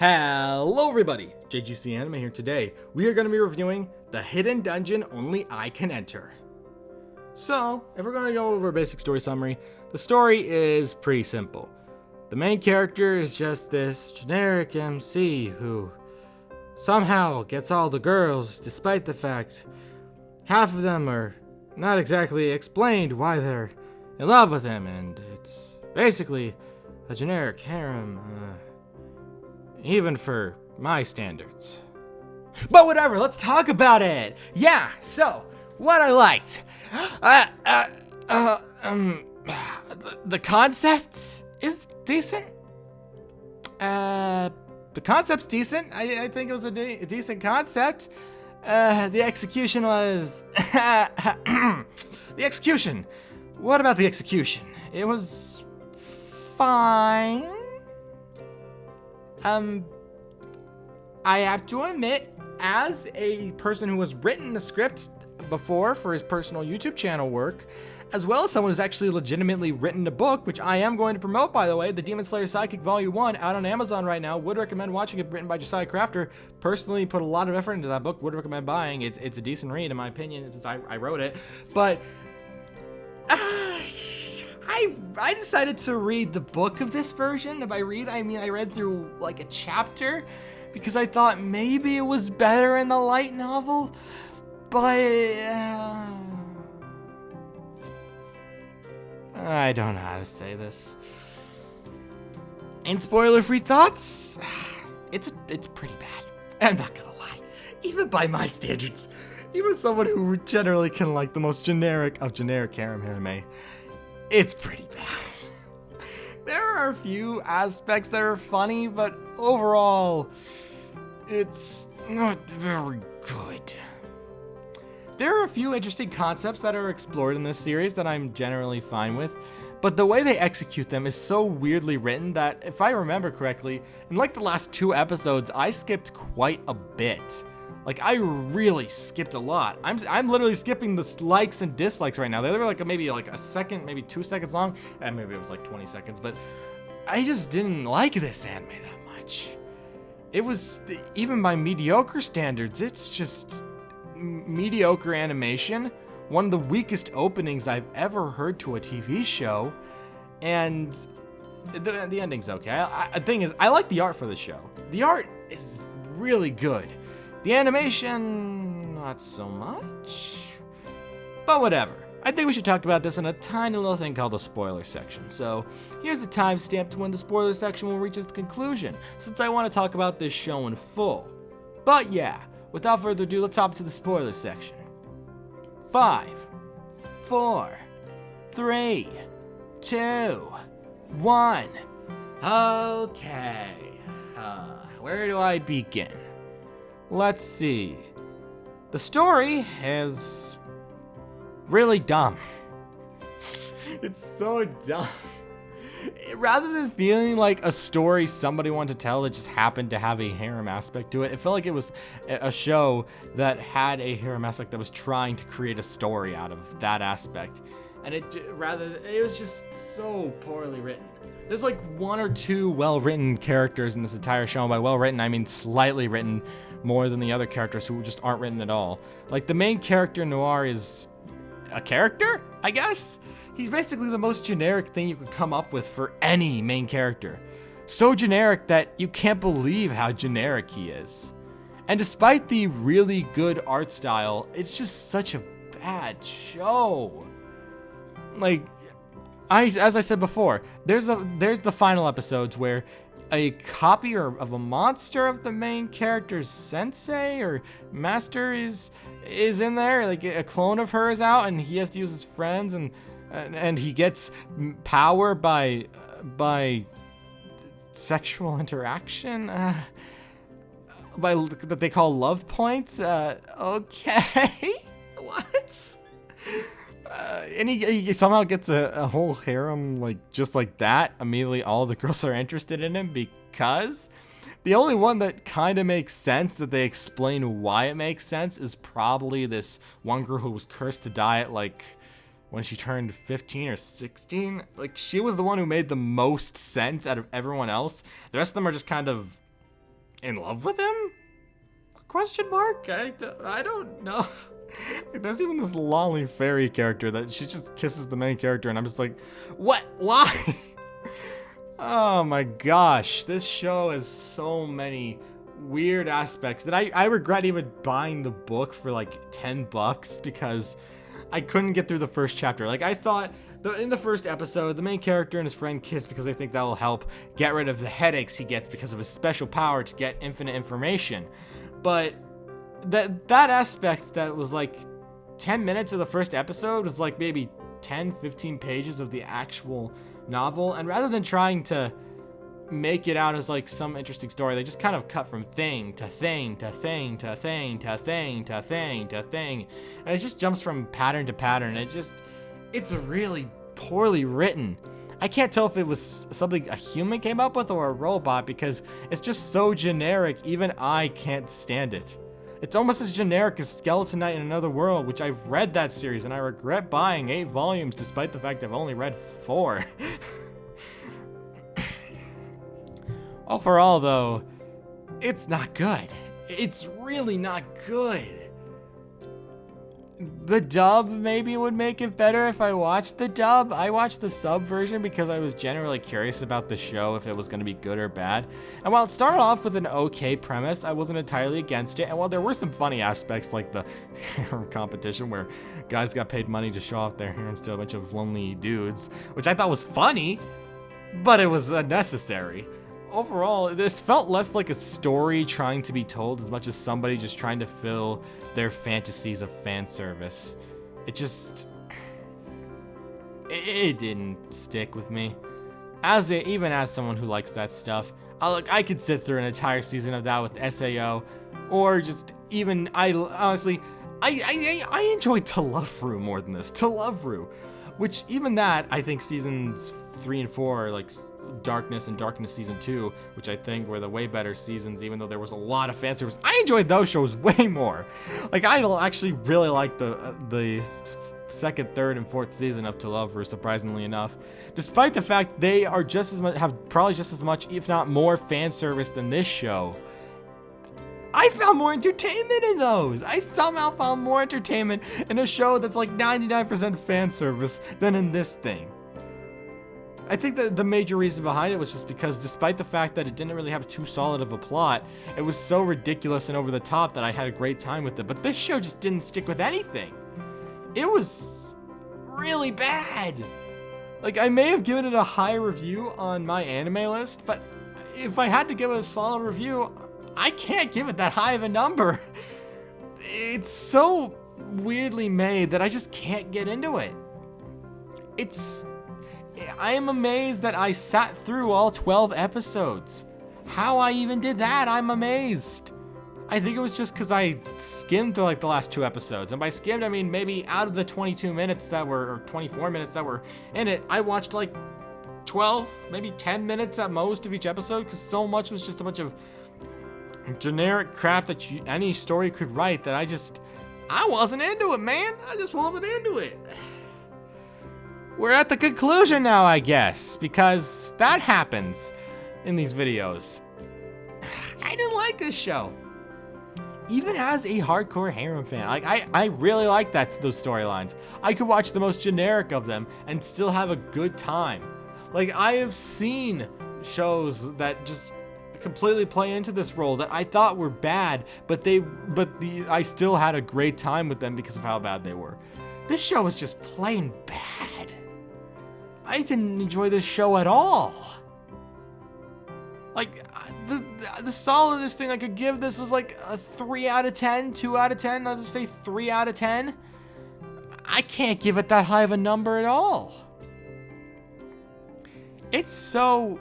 Hello everybody, JGC Anime here. Today, we are going to be reviewing The Hidden Dungeon Only I Can Enter. So, if we're going to go over a basic story summary, the story is pretty simple. The main character is just this generic MC who somehow gets all the girls despite the fact half of them are not exactly explained why they're in love with him, and it's basically a generic harem, even for my standards. But whatever, let's talk about it. Yeah, so what I liked, the concept is decent. The concept's decent. I think it was a decent concept. The execution was the execution. What about the execution? It was fine. I have to admit, as a person who has written the script before for his personal YouTube channel work, as well as someone who's actually legitimately written a book, which I am going to promote, by the way, the Demon Slayer Sidekick Volume 1, out on Amazon right now. Would recommend watching it, written by Josiah Crafter. Personally put a lot of effort into that book. Would recommend buying it. It's a decent read, in my opinion, since I wrote it. But I decided to read the book of this version. If I read, I mean I read through like a chapter because I thought maybe it was better in the light novel, but I don't know how to say this. In spoiler-free thoughts, it's pretty bad. I'm not gonna lie. Even by my standards, even someone who generally can like the most generic of generic harem anime, it's pretty bad. There are a few aspects that are funny, but overall, it's not very good. There are a few interesting concepts that are explored in this series that I'm generally fine with, but the way they execute them is so weirdly written that, if I remember correctly, in like the last 2 episodes, I skipped quite a bit. Like, I really skipped a lot. I'm literally skipping the likes and dislikes right now. They were like maybe like a second, maybe 2 seconds long, and maybe it was like 20 seconds, but I just didn't like this anime that much. It was, even by mediocre standards, it's just mediocre animation, one of the weakest openings I've ever heard to a TV show, and the ending's okay. The thing is, I like the art for the show. The art is really good. The animation, not so much, but whatever. I think we should talk about this in a tiny little thing called the spoiler section. So here's the timestamp to when the spoiler section will reach its conclusion, since I want to talk about this show in full. But yeah, without further ado, let's hop to the spoiler section. 5, 4, 3, 2, 1. Okay, where do I begin? Let's see. The story is really dumb. It's so dumb. Rather than feeling like a story somebody wanted to tell that just happened to have a harem aspect to it, it felt like it was a show that had a harem aspect that was trying to create a story out of that aspect. And it was just so poorly written. There's like 1 or 2 well-written characters in this entire show. And by well-written, I mean slightly written more than the other characters who just aren't written at all. Like, the main character, Noir, is a character, I guess? He's basically the most generic thing you could come up with for any main character. So generic that you can't believe how generic he is. And despite the really good art style, it's just such a bad show. Like, as I said before, there's the final episodes where a copy of a monster of the main character's sensei or master is in there, like a clone of her is out, and he has to use his friends, and he gets power by sexual interaction, by that they call love points. Okay, what? And he somehow gets a whole harem, like, just like that. Immediately all the girls are interested in him because the only one that kind of makes sense, that they explain why it makes sense, is probably this one girl who was cursed to die at, like, when she turned 15 or 16. Like, she was the one who made the most sense out of everyone else. The rest of them are just kind of in love with him? Question mark? I don't know. There's even this lolly fairy character that she just kisses the main character, and I'm just like, what? Why? Oh my gosh, this show has so many weird aspects that I regret even buying the book for like $10 because I couldn't get through the first chapter. Like, I thought in the first episode, the main character and his friend kiss because they think that will help get rid of the headaches he gets because of his special power to get infinite information. But that aspect that was like 10 minutes of the first episode was like maybe 10, 15 pages of the actual novel. And rather than trying to make it out as like some interesting story, they just kind of cut from thing to thing to thing to thing to thing to thing to thing. And it just jumps from pattern to pattern. It's really poorly written. I can't tell if it was something a human came up with or a robot because it's just so generic, even I can't stand it. It's almost as generic as Skeleton Knight in Another World, which I've read that series and I regret buying 8 volumes despite the fact I've only read 4. Overall though, it's not good. It's really not good. The dub maybe would make it better if I watched the dub. I watched the sub version because I was generally curious about the show, if it was going to be good or bad. And while it started off with an okay premise, I wasn't entirely against it. And while there were some funny aspects like the harem competition where guys got paid money to show off their harems to a bunch of lonely dudes, which I thought was funny, but it was unnecessary. Overall, this felt less like a story trying to be told as much as somebody just trying to fill their fantasies of fan service. It didn't stick with me. Even as someone who likes that stuff, I could sit through an entire season of that with SAO, or just even, I enjoyed To Love Ru more than this. To Love Ru, which even that, I think seasons 3 and 4 are like Darkness and Darkness Season 2, which I think were the way better seasons, even though there was a lot of fan service. I enjoyed those shows way more. Like, I actually really liked the second, third, and fourth season of To Love Ru, surprisingly enough. Despite the fact they are just as much, have probably just as much, if not more, fan service than this show. I found more entertainment in those. I somehow found more entertainment in a show that's like 99% fan service than in this thing. I think that the major reason behind it was just because despite the fact that it didn't really have too solid of a plot, it was so ridiculous and over the top that I had a great time with it. But this show just didn't stick with anything. It was really bad. Like, I may have given it a high review on my anime list, but if I had to give it a solid review, I can't give it that high of a number. It's so weirdly made that I just can't get into it. I am amazed that I sat through all 12 episodes. How I even did that, I'm amazed. I think it was just because I skimmed through like the last 2 episodes. And by skimmed, I mean maybe out of the 22 minutes that were, or 24 minutes that were in it, I watched like 12, maybe 10 minutes at most of each episode because so much was just a bunch of generic crap that any story could write that I wasn't into it, man. I just wasn't into it. We're at the conclusion now, I guess, because that happens in these videos. I didn't like this show. Even as a hardcore harem fan, like I really like those storylines. I could watch the most generic of them and still have a good time. Like, I have seen shows that just completely play into this role that I thought were bad, but I still had a great time with them because of how bad they were. This show was just plain bad. I didn't enjoy this show at all. Like, the solidest thing I could give this was like a 3 out of 10, 2 out of 10. I'll just say 3 out of 10. I can't give it that high of a number at all. It's not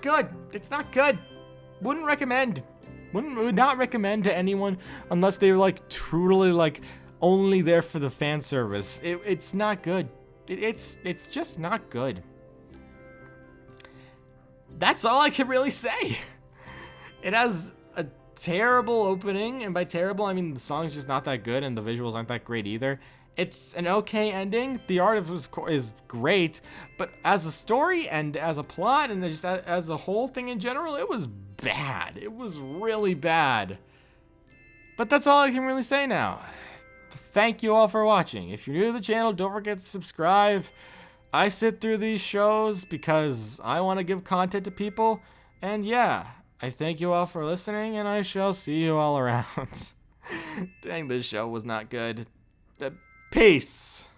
good. It's not good. Wouldn't recommend. Would not recommend to anyone unless they were like truly like only there for the fan service. It's not good. It's just not good. That's all I can really say. It has a terrible opening, and by terrible I mean the song's just not that good and the visuals aren't that great either. It's an okay ending. The art of it is great, but as a story and as a plot and just as a whole thing in general, it was bad. It was really bad. But that's all I can really say now. Thank you all for watching. If you're new to the channel, don't forget to subscribe. I sit through these shows because I want to give content to people. And yeah, I thank you all for listening, and I shall see you all around. Dang, this show was not good. Peace.